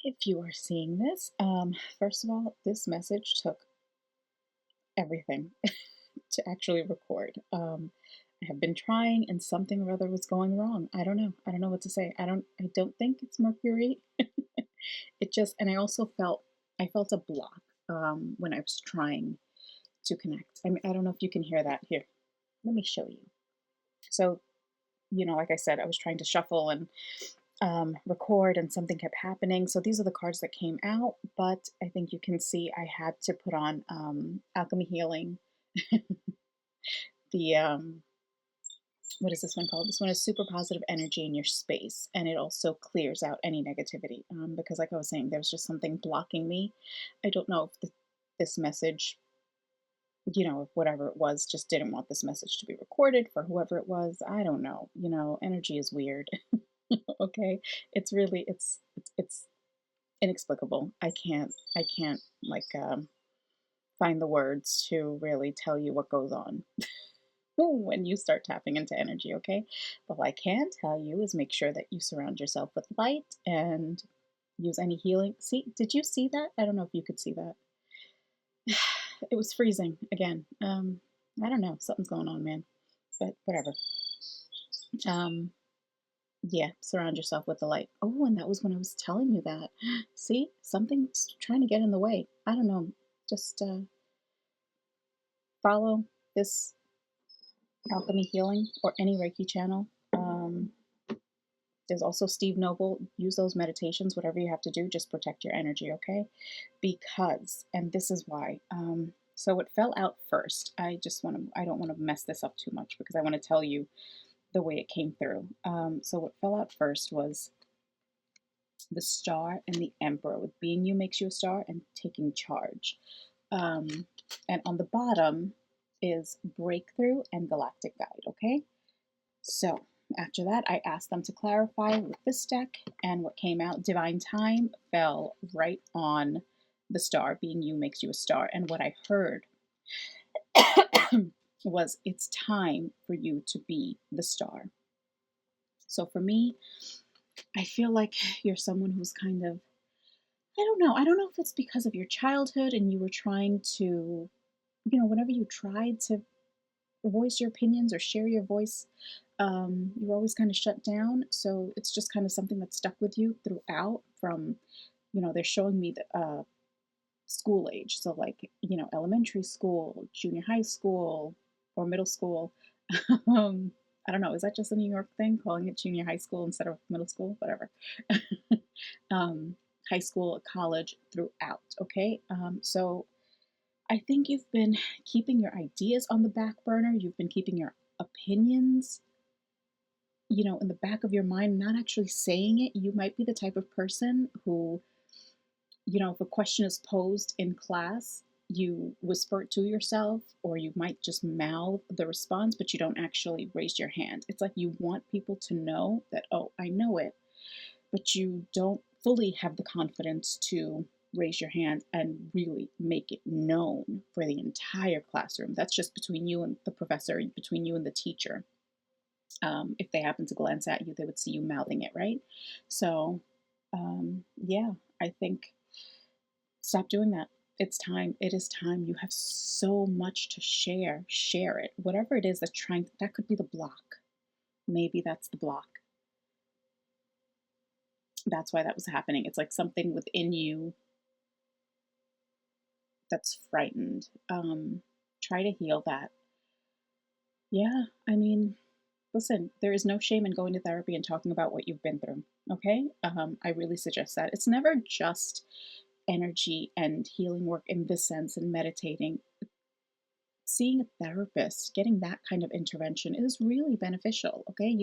If you are seeing this, first of all, this message took everything to actually record. I have been trying, and something or other was going wrong. I don't know. I don't know what to say. I don't think it's Mercury. It just, and I also felt a block when I was trying to connect. I mean, I don't know if you can hear that. Here, let me show you. So, like I said, I was trying to shuffle and record, and something kept happening. So these are the cards that came out, but I think you can see I had to put on Alchemy Healing. The what is this one called? This one is super positive energy in your space, and it also clears out any negativity. Because, like I was saying, there's just something blocking me. I don't know if this message, if whatever it was, just didn't want this message to be recorded for whoever it was. I don't know. Energy is weird. Okay, it's really it's inexplicable. I can't like find the words to really tell you what goes on when you start tapping into energy, okay? But what I can tell you is make sure that you surround yourself with light and use any healing. See, did you see that? I don't know if you could see that. It was freezing again. I don't know, something's going on, man. But whatever. Um, yeah, surround yourself with the light. Oh, and that was when I was telling you that. See, something's trying to get in the way. I don't know. Just follow this alchemy healing or any Reiki channel. There's also Steve Noble. Use those meditations, whatever you have to do, just protect your energy, okay? Because, and this is why. So it fell out first. I don't want to mess this up too much because I want to tell you the way it came through. So what fell out first was the star and the emperor, with being you makes you a star and taking charge. And on the bottom is breakthrough and galactic guide, okay? So after that, I asked them to clarify with this deck, and what came out, divine time, fell right on the star, being you makes you a star. And what I heard was, it's time for you to be the star. So for me, I feel like you're someone who's kind of, I don't know. I don't know if it's because of your childhood and you were trying to, whenever you tried to voice your opinions or share your voice, you were always kind of shut down. So it's just kind of something that stuck with you throughout from, they're showing me the school age. So like, elementary school, junior high school, or middle school. I don't know. Is that just a New York thing, calling it junior high school instead of middle school? Whatever. um, High school, college, throughout. Okay. So I think you've been keeping your ideas on the back burner. You've been keeping your opinions, in the back of your mind, not actually saying it. You might be the type of person who, if a question is posed in class, you whisper it to yourself, or you might just mouth the response, but you don't actually raise your hand. It's like you want people to know that, oh, I know it, but you don't fully have the confidence to raise your hand and really make it known for the entire classroom. That's just between you and the professor, between you and the teacher. If they happen to glance at you, they would see you mouthing it, right? So, yeah, I think stop doing that. It's time. It is time. You have so much to share. Share it. Whatever it is that's trying, that could be the block. Maybe that's the block. That's why that was happening. It's like something within you that's frightened. Try to heal that. Yeah, I mean, listen, there is no shame in going to therapy and talking about what you've been through. Okay, I really suggest that. It's never just energy and healing work in this sense and meditating. Seeing a therapist, getting that kind of intervention is really beneficial. Okay,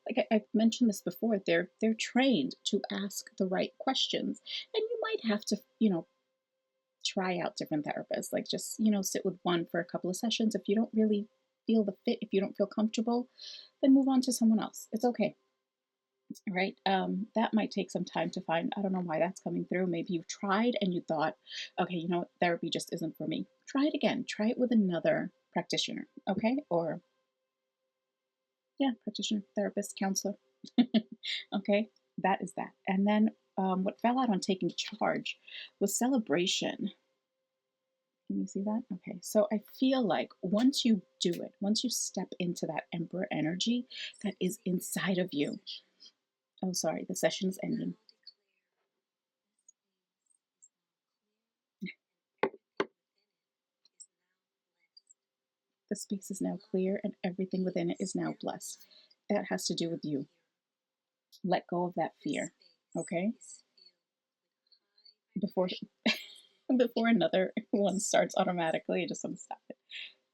like I've mentioned this before, they're trained to ask the right questions, and you might have to, try out different therapists. Like just, sit with one for a couple of sessions. If you don't really feel the fit, if you don't feel comfortable, then move on to someone else. It's okay. Right? That might take some time to find. I don't know why that's coming through. Maybe you've tried and you thought, okay, what, therapy just isn't for me. Try it again. Try it with another practitioner. Okay? Or, yeah, practitioner, therapist, counselor. Okay? That is that. And then what fell out on taking charge was celebration. Can you see that? Okay, so I feel like once you do it, once you step into that emperor energy that is inside of you. Oh, sorry, the session is ending. The space is now clear and everything within it is now blessed. That has to do with you. Let go of that fear, okay? Before before another one starts automatically, I just want to stop it.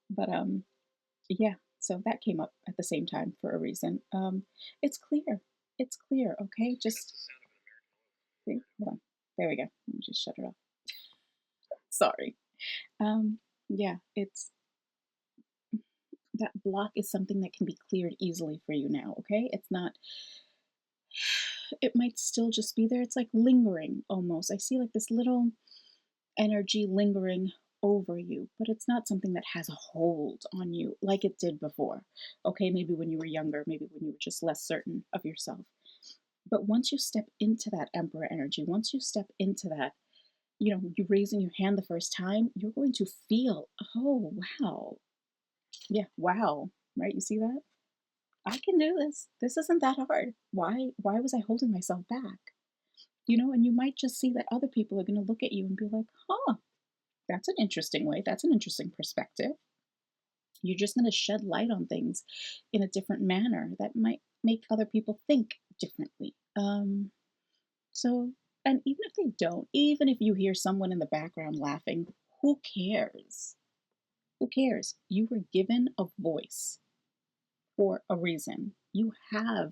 But yeah, so that came up at the same time for a reason. It's clear. It's clear, okay? Just see, hold on. There we go. Let me just shut it off. Sorry. Um, yeah, it's that block is something that can be cleared easily for you now, okay? It's not, it might still just be there. It's like lingering almost. I see like this little energy lingering over you, but it's not something that has a hold on you like it did before. Okay, maybe when you were younger, maybe when you were just less certain of yourself. But once you step into that emperor energy, once you step into that, you raising your hand the first time, you're going to feel, oh, wow. Yeah, wow. Right? You see that? I can do this. This isn't that hard. Why was I holding myself back? And you might just see that other people are going to look at you and be like, huh, that's an interesting way. That's an interesting perspective. You're just going to shed light on things in a different manner that might make other people think differently. So, and even if they don't, even if you hear someone in the background laughing, who cares? Who cares? You were given a voice for a reason. You have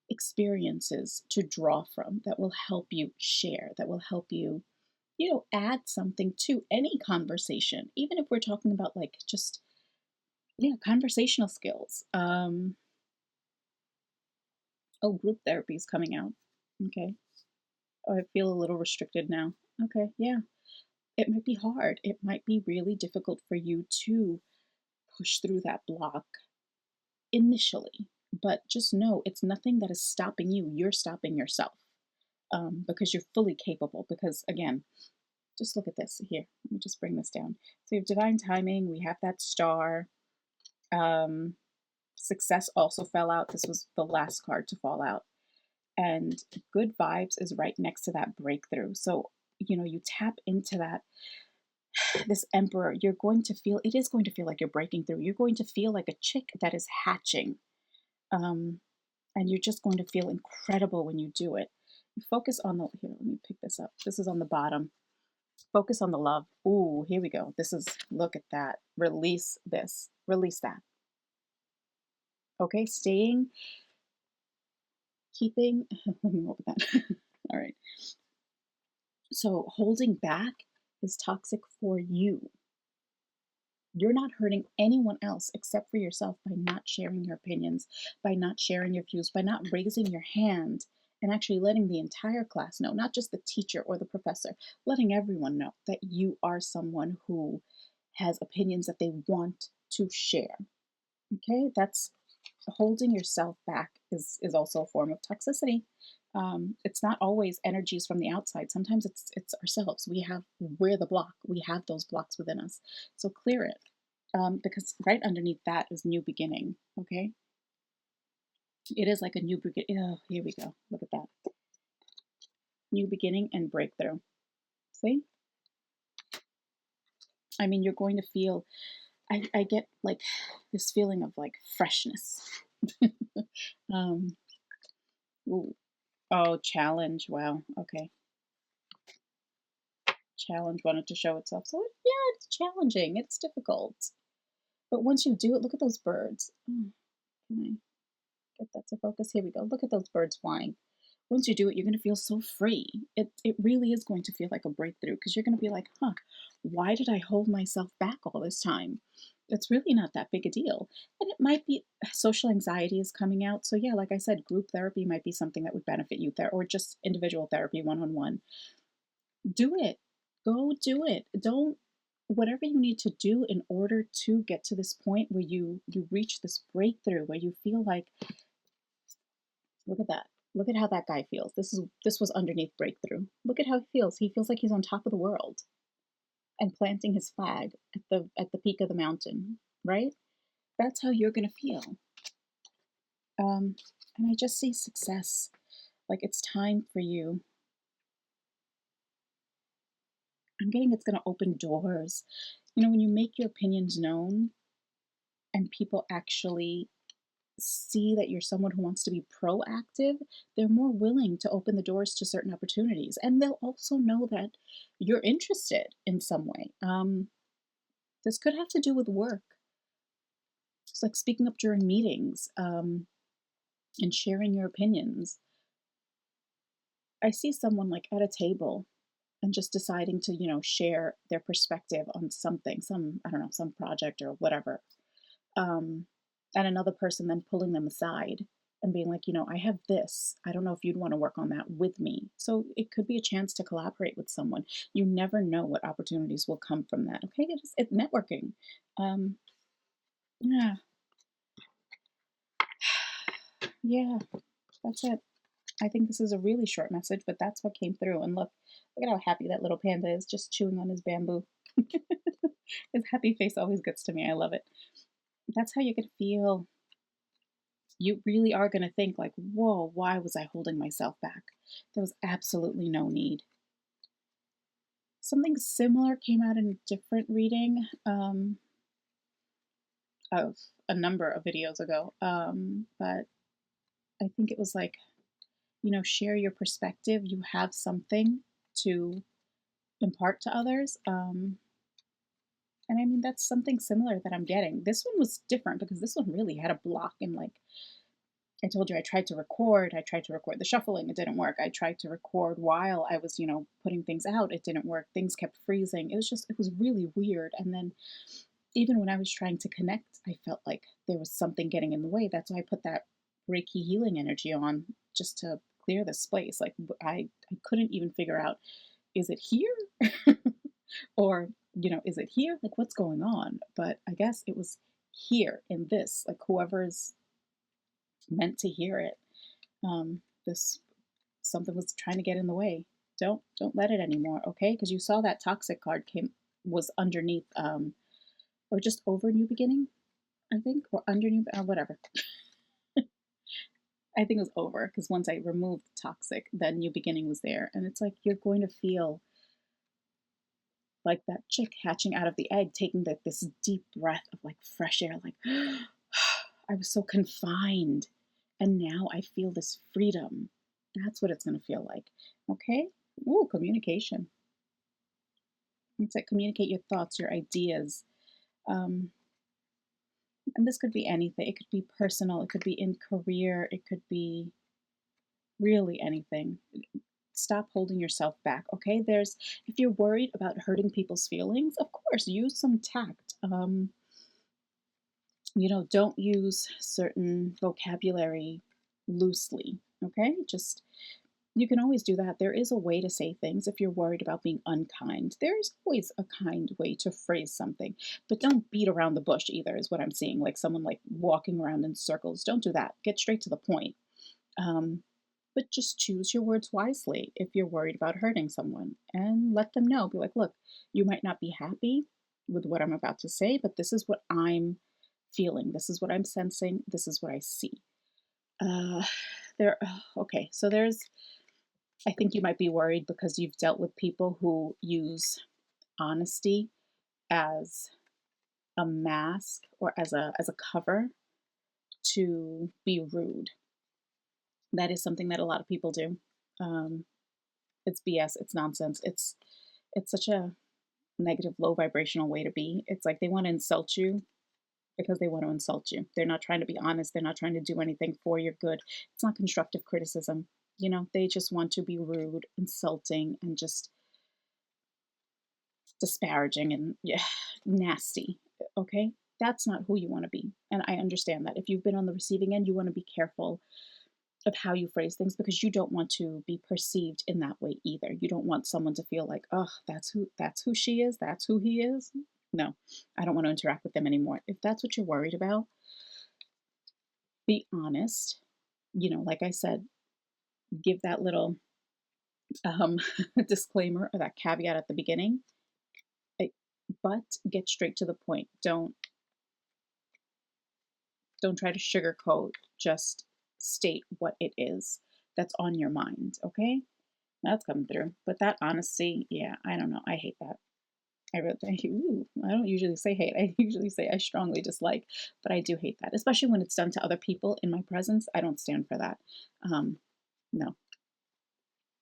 experiences to draw from that will help you share, that will help you, add something to any conversation, even if we're talking about like just, yeah, conversational skills. Oh, group therapy is coming out. Okay. Oh, I feel a little restricted now. Okay. Yeah. It might be hard. It might be really difficult for you to push through that block initially, but just know it's nothing that is stopping you. You're stopping yourself because you're fully capable. Because again, just look at this here. Let me just bring this down. So you have divine timing. We have that star. Um, Success also fell out. This was the last card to fall out. And good vibes is right next to that breakthrough. So, you tap into that, this emperor, you're going to feel, it is going to feel like you're breaking through. You're going to feel like a chick that is hatching. Um, and you're just going to feel incredible when you do it. You focus on the, here, let me pick this up. This is on the bottom. Focus on the love. Ooh, here we go. This is, look at that. Release this. Release that. Okay, keeping, let me open that. All right. So holding back is toxic for you. You're not hurting anyone else except for yourself by not sharing your opinions, by not sharing your views, by not raising your hand and actually letting the entire class know, not just the teacher or the professor, letting everyone know that you are someone who has opinions that they want to share. Okay, that's holding yourself back is also a form of toxicity. It's not always energies from the outside. Sometimes it's ourselves. We're the block. We have those blocks within us. So clear it, because right underneath that is new beginning. Okay, it is like a new beginning. Oh, here we go. Look at that. New beginning and breakthrough. See, I mean, you're going to feel. I get like this feeling of like freshness. um, ooh. Oh, challenge. Wow. Okay. Challenge wanted to show itself. So, yeah, it's challenging. It's difficult. But once you do it, look at those birds. Can I get that to focus? Here we go. Look at those birds flying. Once you do it, you're going to feel so free. It really is going to feel like a breakthrough because you're going to be like, huh, why did I hold myself back all this time? It's really not that big a deal. And it might be social anxiety is coming out. So, yeah, like I said, group therapy might be something that would benefit you there, or just individual therapy one on one. Do it. Go do it. Don't, whatever you need to do in order to get to this point where you reach this breakthrough where you feel like, look at that. Look at how that guy feels. This was underneath breakthrough. Look at how he feels. He feels like he's on top of the world and planting his flag at the peak of the mountain, right? That's how you're gonna feel. Um, and I just see success. Like it's time for you. I'm getting it's gonna open doors. You know, when you make your opinions known and people actually see that you're someone who wants to be proactive, they're more willing to open the doors to certain opportunities. And they'll also know that you're interested in some way. This could have to do with work. It's like speaking up during meetings and sharing your opinions. I see someone like at a table and just deciding to, share their perspective on something, I don't know, some project or whatever. Um, and another person then pulling them aside and being like, I have this. I don't know if you'd want to work on that with me. So it could be a chance to collaborate with someone. You never know what opportunities will come from that. Okay, it's networking. Um, yeah, yeah, that's it. I think this is a really short message, but that's what came through. And look at how happy that little panda is, just chewing on his bamboo. His happy face always gets to me. I love it. That's how you're gonna feel. You really are gonna think like, whoa, why was I holding myself back? There was absolutely no need. Something similar came out in a different reading of a number of videos ago. But I think it was like, share your perspective. You have something to impart to others. And I mean, that's something similar that I'm getting. This one was different because this one really had a block. And like I told you, I tried to record. I tried to record the shuffling. It didn't work. I tried to record while I was, putting things out. It didn't work. Things kept freezing. It was really weird. And then even when I was trying to connect, I felt like there was something getting in the way. That's why I put that Reiki healing energy on just to clear the space. Like I couldn't even figure out, is it here? Or, is it here? Like what's going on? But I guess it was here in this, like whoever's meant to hear it. This something was trying to get in the way. Don't let it anymore, okay? Because you saw that toxic card was underneath or just over new beginning, I think, or under new or whatever. I think it was over because once I removed toxic, then new beginning was there, and it's like you're going to feel like that chick hatching out of the egg, taking this deep breath of like fresh air, like I was so confined, and now I feel this freedom. That's what it's going to feel like. Okay? Ooh, communication. It's like communicate your thoughts, your ideas. Um, and this could be anything. It could be personal, it could be in career, it could be really anything. Stop holding yourself back, okay? If you're worried about hurting people's feelings, of course, use some tact. Don't use certain vocabulary loosely, okay? Just you can always do that. There is a way to say things if you're worried about being unkind. There is always a kind way to phrase something, but don't beat around the bush either, is what I'm seeing. Like someone like walking around in circles. Don't do that. Get straight to the point. Um, but just choose your words wisely if you're worried about hurting someone and let them know. Be like, look, you might not be happy with what I'm about to say, but this is what I'm feeling. This is what I'm sensing. This is what I see. Uh, okay, so I think you might be worried because you've dealt with people who use honesty as a mask or as a cover to be rude. That is something that a lot of people do. Um, it's BS. It's nonsense. It's such a negative, low vibrational way to be. It's like they want to insult you because they want to insult you. They're not trying to be honest. They're not trying to do anything for your good. It's not constructive criticism. They just want to be rude, insulting, and just disparaging and yeah, nasty. Okay? That's not who you want to be. And I understand that. If you've been on the receiving end, you want to be careful of how you phrase things because you don't want to be perceived in that way either. You don't want someone to feel like, oh, that's who she is, that's who he is. No, I don't want to interact with them anymore. If that's what you're worried about, be honest. Like I said, give that little um, disclaimer or that caveat at the beginning, eh, but get straight to the point. Don't try to sugarcoat. Just state what it is that's on your mind. Okay, that's coming through. But that honesty, yeah, I don't know. I hate that. I really, ooh, I don't usually say hate. I usually say I strongly dislike, but I do hate that, especially when it's done to other people in my presence. I don't stand for that. Um, no.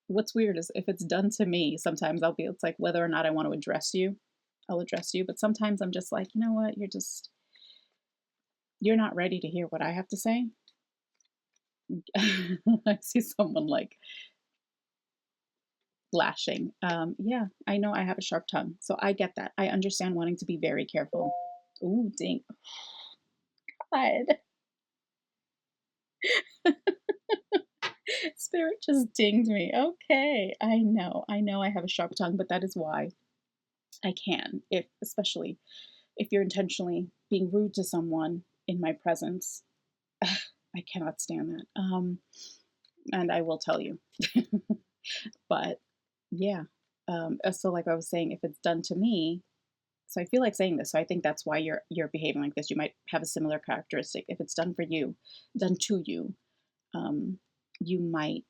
What's weird is if it's done to me, sometimes it's like whether or not I want to address you, I'll address you. But sometimes I'm just like, you know what? You're not ready to hear what I have to say. I see someone like lashing. Yeah, I know I have a sharp tongue, so I get that. I understand wanting to be very careful. Ooh, ding. God. Spirit just dinged me. Okay, I know I have a sharp tongue, but that is why I can, if especially if you're intentionally being rude to someone in my presence. I cannot stand that. And I will tell you. But yeah. So like I was saying, if it's done to me, so I feel like saying this, so I think that's why you're behaving like this. You might have a similar characteristic. If it's done for you, done to you, um, you might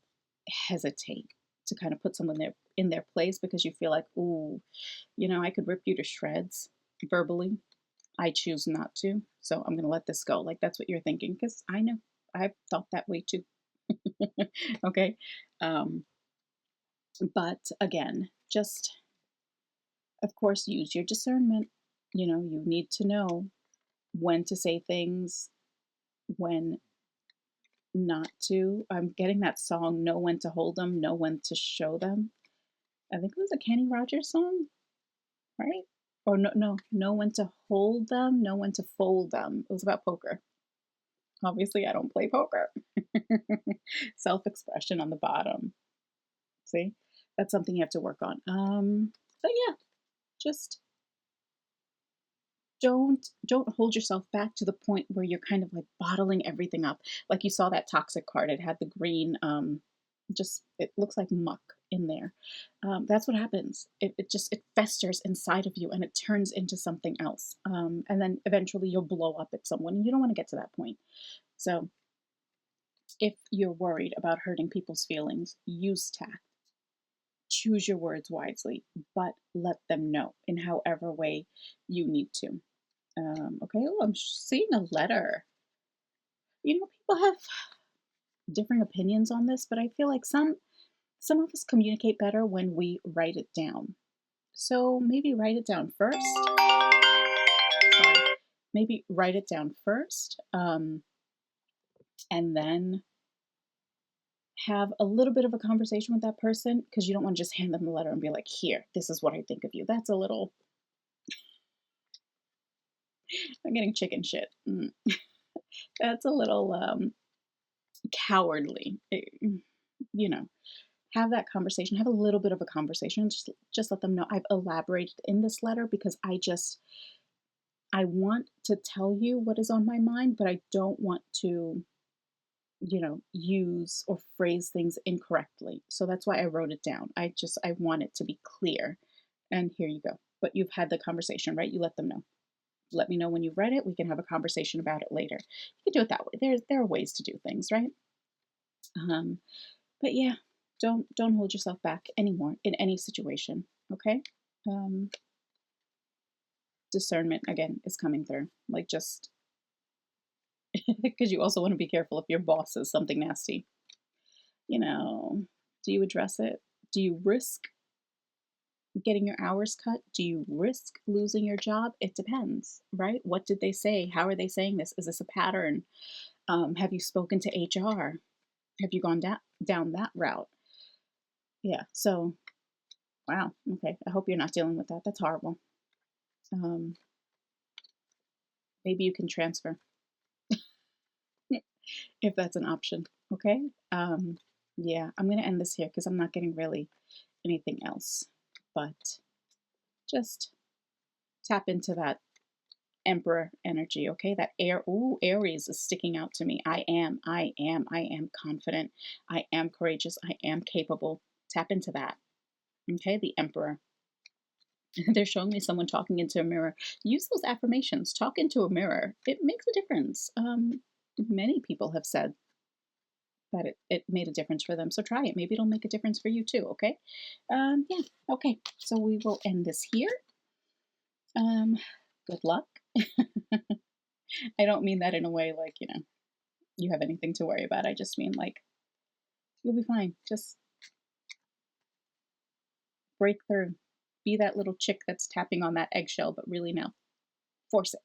hesitate to kind of put someone there in their place because you feel like, ooh, I could rip you to shreds verbally. I choose not to, so I'm gonna let this go. Like that's what you're thinking, because I know I've thought that way too. Okay, um, but again, just of course use your discernment. You need to know when to say things, when not to. I'm getting that song, Know When to Hold Them, Know When to Show Them. I think it was a Kenny Rogers song, right? Or know when to hold them, know when to fold them. It was about poker. Obviously, I don't play poker. Self expression on the bottom. See, that's something you have to work on. But yeah, just don't hold yourself back to the point where you're kind of like bottling everything up. Like you saw that toxic card. It had the green, just it looks like muck in there. That's what happens. It festers inside of you and it turns into something else. And then eventually you'll blow up at someone. And you don't want to get to that point. So if you're worried about hurting people's feelings, use tact. Choose your words wisely, but let them know in however way you need to. Okay, oh, I'm seeing a letter. People have differing opinions on this, but I feel like some of us communicate better when we write it down. So maybe write it down first. Sorry. Maybe write it down first, and then have a little bit of a conversation with that person because you don't want to just hand them the letter and be like, here, this is what I think of you. That's a little, I'm getting chicken shit. That's a little cowardly. Have that conversation, have a little bit of a conversation. Just let them know I've elaborated in this letter because I want to tell you what is on my mind, but I don't want to use or phrase things incorrectly. So that's why I wrote it down. I want it to be clear. And here you go. But you've had the conversation, right? You let them know. Let me know when you've read it. We can have a conversation about it later. You can do it that way. There are ways to do things, right? Um, but yeah, don't hold yourself back anymore in any situation. Okay? Um, Discernment again is coming through. Like just because you also want to be careful if your boss says something nasty. Do you address it? Do you risk getting your hours cut? Do you risk losing your job? It depends, right? What did they say? How are they saying this? Is this a pattern? Have you spoken to HR? Have you gone down that route? Yeah. So, wow. Okay. I hope you're not dealing with that. That's horrible. Um, Maybe you can transfer if that's an option. Okay. Yeah. I'm gonna end this here because I'm not getting really anything else. But just tap into that Emperor energy, okay? That air, ooh, Aries is sticking out to me. I am confident. I am courageous. I am capable. Tap into that, okay? The Emperor. They're showing me someone talking into a mirror. Use those affirmations. Talk into a mirror. It makes a difference. Many people have said that it made a difference for them. So try it. Maybe it'll make a difference for you too, okay? Yeah, okay. So we will end this here. Good luck. I don't mean that in a way like, you have anything to worry about. I just mean like, you'll be fine. Just break through. Be that little chick that's tapping on that eggshell, but really now force it.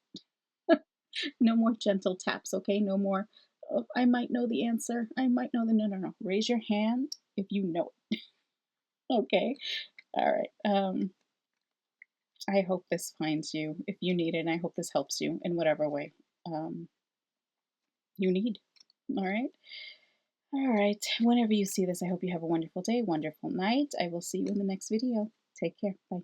No more gentle taps, okay? No more, oh, I might know the answer. I might know the, no, no, no. Raise your hand if you know it, okay? All right. I hope this finds you if you need it, and I hope this helps you in whatever way um, you need. All right. All right. Whenever you see this, I hope you have a wonderful day, wonderful night. I will see you in the next video. Take care. Bye.